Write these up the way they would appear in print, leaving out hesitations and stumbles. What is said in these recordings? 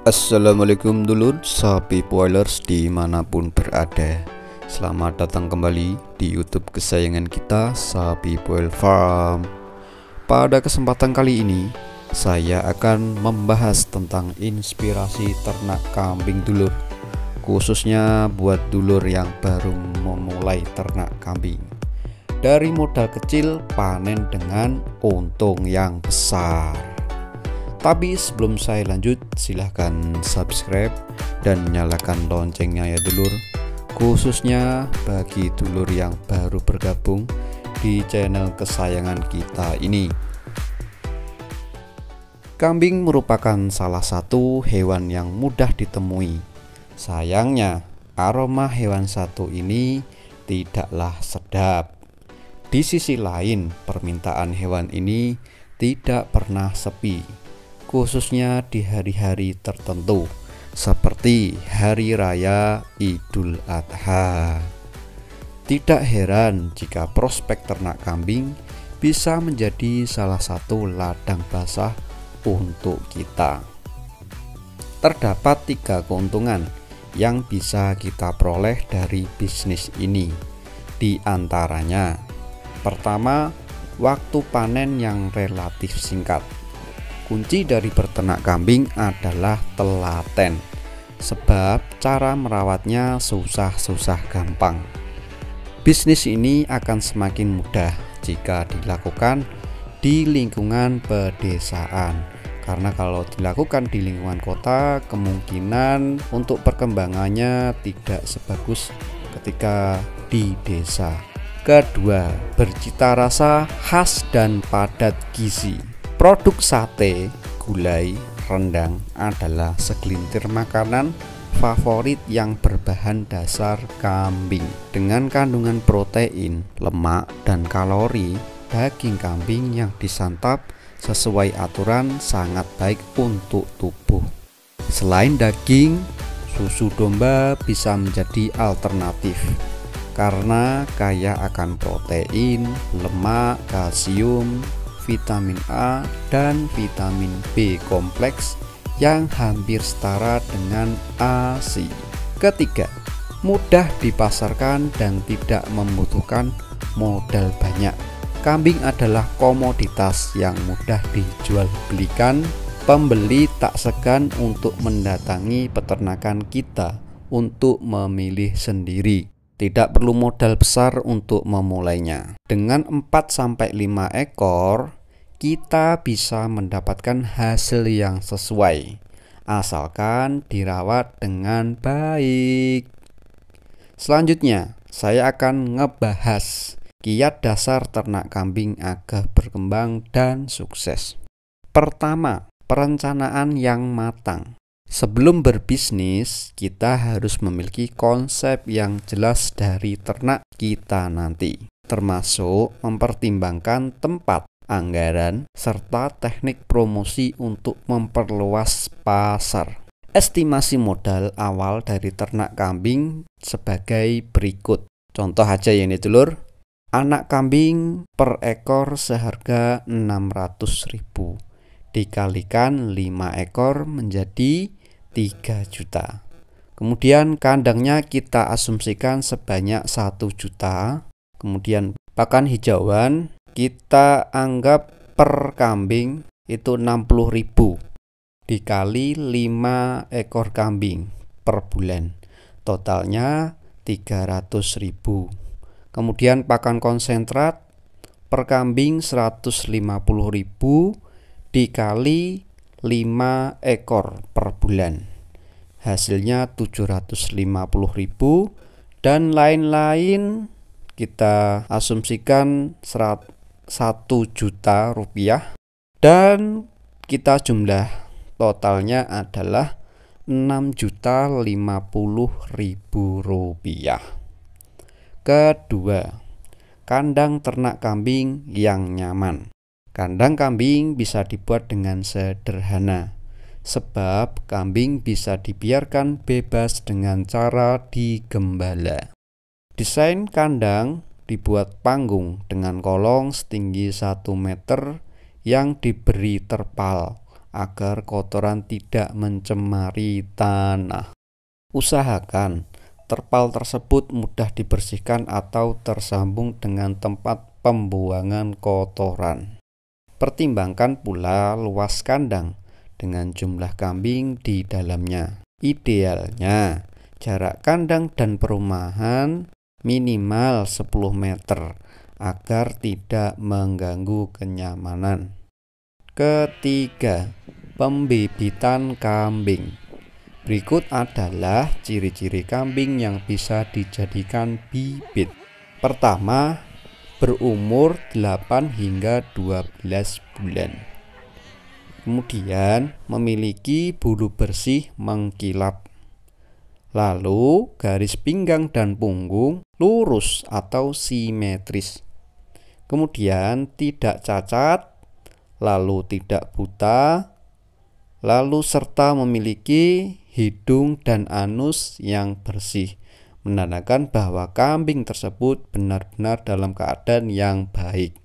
Assalamualaikum dulur sapi poilers dimanapun berada. Selamat datang kembali di YouTube kesayangan kita, Sapi Poil Farm. Pada kesempatan kali ini saya akan membahas tentang inspirasi ternak kambing dulur, khususnya buat dulur yang baru memulai ternak kambing. Dari modal kecil panen dengan untung yang besar. Tapi sebelum saya lanjut, silahkan subscribe dan nyalakan loncengnya ya dulur, khususnya bagi dulur yang baru bergabung di channel kesayangan kita ini. Kambing merupakan salah satu hewan yang mudah ditemui. Sayangnya aroma hewan satu ini tidaklah sedap. Di sisi lain, permintaan hewan ini tidak pernah sepi, khususnya di hari-hari tertentu seperti Hari Raya Idul Adha. Tidak heran jika prospek ternak kambing bisa menjadi salah satu ladang basah untuk kita. Terdapat 3 keuntungan yang bisa kita peroleh dari bisnis ini. Di antaranya, pertama, waktu panen yang relatif singkat. Kunci dari berternak kambing adalah telaten, sebab cara merawatnya susah gampang. Bisnis ini akan semakin mudah jika dilakukan di lingkungan pedesaan, karena kalau dilakukan di lingkungan kota kemungkinan untuk perkembangannya tidak sebagus ketika di desa. Kedua, bercita rasa khas dan padat gizi. Produk sate, gulai, rendang adalah segelintir makanan favorit yang berbahan dasar kambing. Dengan kandungan protein, lemak, dan kalori, daging kambing yang disantap sesuai aturan sangat baik untuk tubuh. Selain daging, susu domba bisa menjadi alternatif karena kaya akan protein, lemak, kalsium, vitamin A dan vitamin B kompleks yang hampir setara dengan ASI. Ketiga, mudah dipasarkan dan tidak membutuhkan modal banyak. Kambing adalah komoditas yang mudah dijual belikan. Pembeli tak segan untuk mendatangi peternakan kita untuk memilih sendiri. Tidak perlu modal besar untuk memulainya. Dengan 4-5 ekor, kita bisa mendapatkan hasil yang sesuai, asalkan dirawat dengan baik. Selanjutnya, saya akan ngebahas kiat dasar ternak kambing agar berkembang dan sukses. Pertama, perencanaan yang matang. Sebelum berbisnis, kita harus memiliki konsep yang jelas dari ternak kita nanti, termasuk mempertimbangkan tempat, anggaran, serta teknik promosi untuk memperluas pasar. Estimasi modal awal dari ternak kambing sebagai berikut. Contoh aja ya ini dulur. Anak kambing per ekor seharga 600.000. Dikalikan 5 ekor menjadi 3 juta. Kemudian kandangnya kita asumsikan sebanyak 1 juta. Kemudian pakan hijauan kita anggap per kambing itu 60.000 dikali 5 ekor kambing per bulan, totalnya 300.000. Kemudian pakan konsentrat per kambing 150.000 dikali 5 ekor per bulan, hasilnya 750.000, dan lain-lain kita asumsikan 1 juta rupiah, dan kita jumlah totalnya adalah 6.050.000 rupiah. Kedua, kandang ternak kambing yang nyaman. Kandang kambing bisa dibuat dengan sederhana, sebab kambing bisa dibiarkan bebas dengan cara digembala. Desain kandang dibuat panggung dengan kolong setinggi 1 meter yang diberi terpal agar kotoran tidak mencemari tanah. Usahakan terpal tersebut mudah dibersihkan atau tersambung dengan tempat pembuangan kotoran. Pertimbangkan pula luas kandang dengan jumlah kambing di dalamnya. Idealnya, jarak kandang dan perumahan minimal 10 meter agar tidak mengganggu kenyamanan. Ketiga, pembibitan kambing. Berikut adalah ciri-ciri kambing yang bisa dijadikan bibit. Pertama, berumur 8 hingga 12 bulan. Kemudian, memiliki bulu bersih mengkilap. Lalu, garis pinggang dan punggung lurus atau simetris. Kemudian, tidak cacat, lalu tidak buta, lalu serta memiliki hidung dan anus yang bersih, menandakan bahwa kambing tersebut benar-benar dalam keadaan yang baik.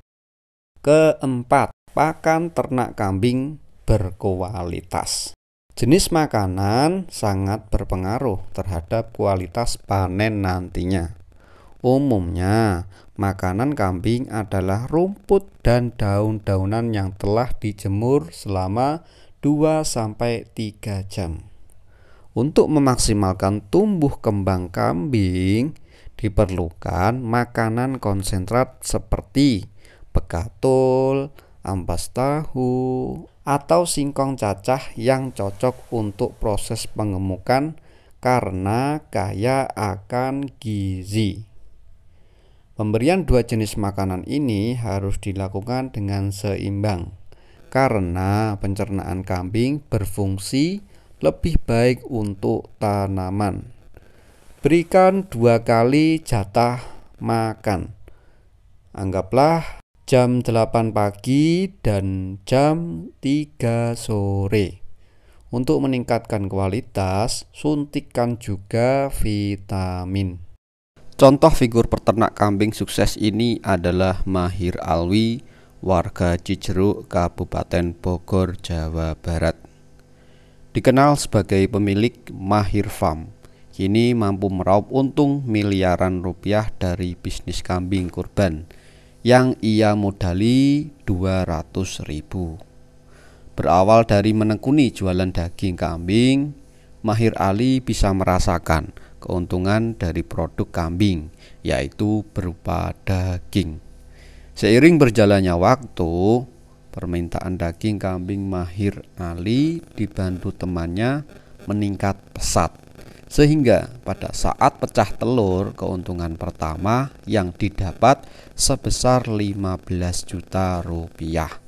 Keempat, pakan ternak kambing berkualitas. Jenis makanan sangat berpengaruh terhadap kualitas panen nantinya. Umumnya, makanan kambing adalah rumput dan daun-daunan yang telah dijemur selama 2-3 jam. Untuk memaksimalkan tumbuh kembang kambing, diperlukan makanan konsentrat seperti pegatul, ampas tahu, atau singkong cacah yang cocok untuk proses pengemukan karena kaya akan gizi. Pemberian dua jenis makanan ini harus dilakukan dengan seimbang karena pencernaan kambing berfungsi lebih baik untuk tanaman. Berikan 2 kali jatah makan. Anggaplah jam 8 pagi dan jam 3 sore. Untuk meningkatkan kualitas, suntikkan juga vitamin. Contoh figur peternak kambing sukses ini adalah Mahir Alwi, warga Cijeruk, Kabupaten Bogor, Jawa Barat. Dikenal sebagai pemilik Mahir Farm, kini mampu meraup untung miliaran rupiah dari bisnis kambing kurban yang ia modali 200.000. Berawal dari menekuni jualan daging kambing, Mahir Ali bisa merasakan keuntungan dari produk kambing, yaitu berupa daging. Seiring berjalannya waktu, permintaan daging kambing Mahir Ali dibantu temannya meningkat pesat, sehingga pada saat pecah telur, keuntungan pertama yang didapat sebesar 15 juta rupiah.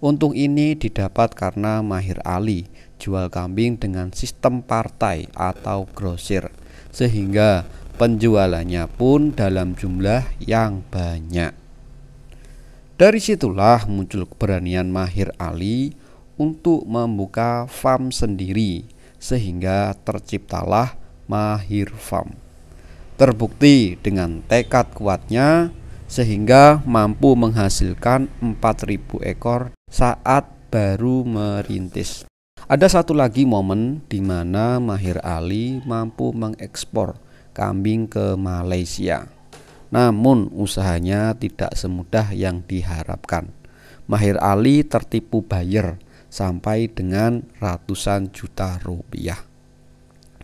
Untung ini didapat karena Mahir Ali jual kambing dengan sistem partai atau grosir, sehingga penjualannya pun dalam jumlah yang banyak. Dari situlah muncul keberanian Mahir Ali untuk membuka farm sendiri, sehingga terciptalah Mahir Farm. Terbukti dengan tekad kuatnya sehingga mampu menghasilkan 4.000 ekor saat baru merintis. Ada satu lagi momen di mana Mahir Ali mampu mengekspor kambing ke Malaysia. Namun usahanya tidak semudah yang diharapkan. Mahir Ali tertipu buyer sampai dengan ratusan juta rupiah.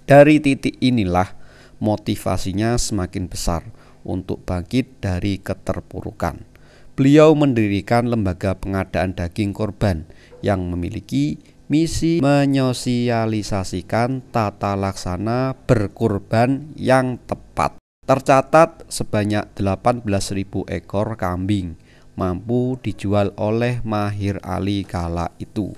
Dari titik inilah motivasinya semakin besar untuk bangkit dari keterpurukan. Beliau mendirikan lembaga pengadaan daging korban yang memiliki misi menyosialisasikan tata laksana berkurban yang tepat. Tercatat sebanyak 18.000 ekor kambing mampu dijual oleh Mahir Ali kala itu.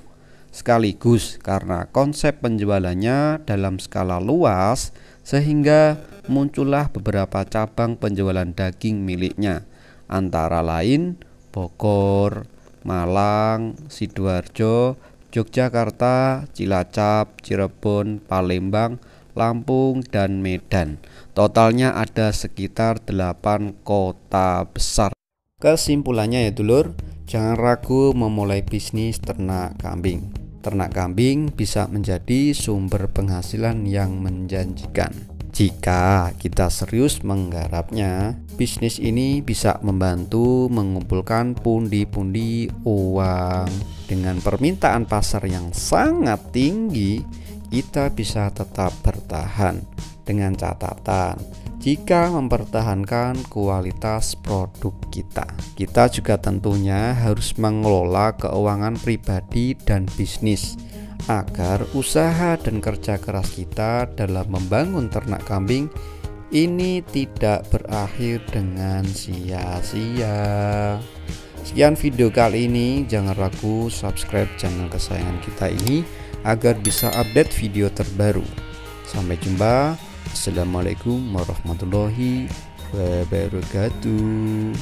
Sekaligus karena konsep penjualannya dalam skala luas, sehingga muncullah beberapa cabang penjualan daging miliknya, antara lain Bogor, Malang, Sidoarjo, Yogyakarta, Cilacap, Cirebon, Palembang, Lampung, dan Medan. Totalnya ada sekitar 8 kota besar. Kesimpulannya ya dulur, jangan ragu memulai bisnis ternak kambing. ternak kambing bisa menjadi sumber penghasilan yang menjanjikan. Jika kita serius menggarapnya, bisnis ini bisa membantu mengumpulkan pundi-pundi uang. Dengan permintaan pasar yang sangat tinggi, kita bisa tetap bertahan. Dengan catatan, jika mempertahankan kualitas produk kita juga tentunya harus mengelola keuangan pribadi dan bisnis agar usaha dan kerja keras kita dalam membangun ternak kambing ini tidak berakhir dengan sia-sia. Sekian video kali ini, jangan ragu subscribe channel kesayangan kita ini agar bisa update video terbaru. Sampai jumpa. Assalamualaikum warahmatullahi wabarakatuh.